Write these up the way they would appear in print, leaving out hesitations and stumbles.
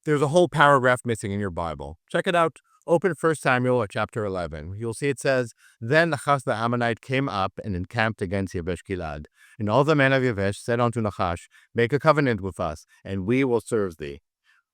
There's a whole paragraph missing in your Bible. Check it out. Open 1 Samuel at chapter 11. You'll see it says, Then Nahash the Ammonite came up and encamped against Jabesh-Gilead. And all the men of Jabesh said unto Nahash, Make a covenant with us, and we will serve thee.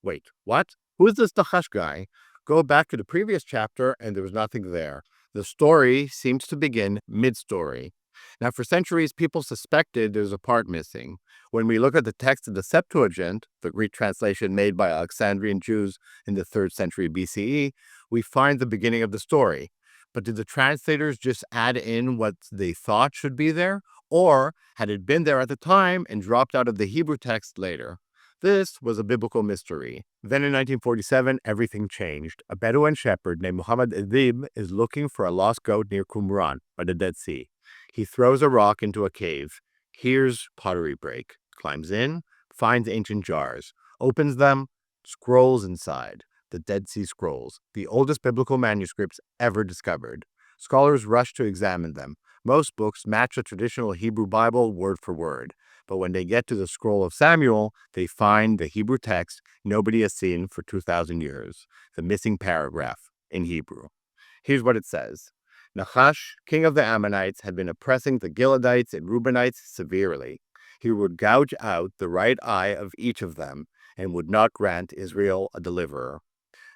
Wait, what? Who is this Nahash guy? Go back to the previous chapter, and there was nothing there. The story seems to begin mid-story. Now, for centuries, people suspected there's a part missing. When we look at the text of the Septuagint, the Greek translation made by Alexandrian Jews in the 3rd century BCE, we find the beginning of the story. But did the translators just add in what they thought should be there? Or had it been there at the time and dropped out of the Hebrew text later? This was a biblical mystery. Then in 1947, everything changed. A Bedouin shepherd named edh-Dhib is looking for a lost goat near Qumran, by the Dead Sea. He throws a rock into a cave, hears pottery break, climbs in, finds ancient jars, opens them, scrolls inside. The Dead Sea Scrolls, the oldest biblical manuscripts ever discovered. Scholars rush to examine them. Most books match a traditional Hebrew Bible word for word. But when they get to the scroll of Samuel, they find the Hebrew text nobody has seen for 2,000 years, the missing paragraph in Hebrew. Here's what it says. Nahash, king of the Ammonites, had been oppressing the Gadites and Reubenites severely. He would gouge out the right eye of each of them and would not grant Israel a deliverer.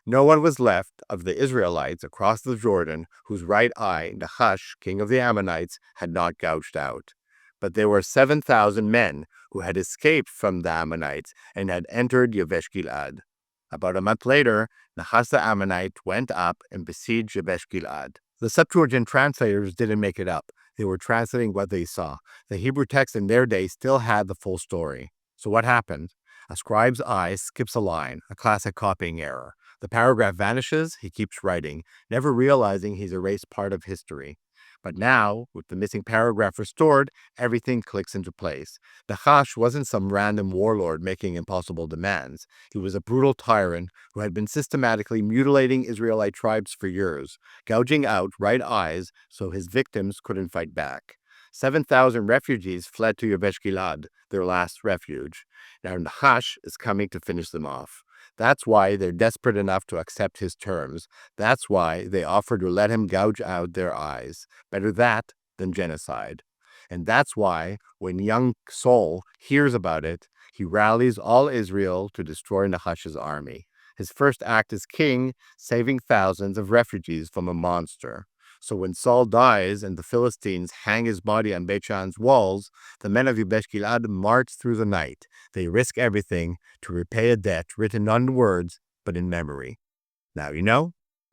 No one was left of the Israelites across the Jordan whose right eye Nahash, king of the Ammonites, had not gouged out. But there were 7,000 men who had escaped from the Ammonites and had entered Jabesh-Gilead. About a month later, Nahash the Ammonite went up and besieged Jabesh-Gilead. The Septuagint translators didn't make it up. They were translating what they saw. The Hebrew text in their day still had the full story. So what happened? A scribe's eye skips a line, a classic copying error. The paragraph vanishes, he keeps writing, never realizing he's erased part of history. But now, with the missing paragraph restored, everything clicks into place. Nahash wasn't some random warlord making impossible demands. He was a brutal tyrant who had been systematically mutilating Israelite tribes for years, gouging out right eyes so his victims couldn't fight back. 7,000 refugees fled to Jabesh-Gilead, their last refuge. Now Nahash is coming to finish them off. That's why they're desperate enough to accept his terms. That's why they offer to let him gouge out their eyes. Better that than genocide. And that's why, when young Saul hears about it, he rallies all Israel to destroy Nahash's army. His first act as king, saving thousands of refugees from a monster. So when Saul dies and the Philistines hang his body on Beth-Shan's walls, the men of Jabesh-Gilead march through the night. They risk everything to repay a debt written not in words, but in memory. Now you know.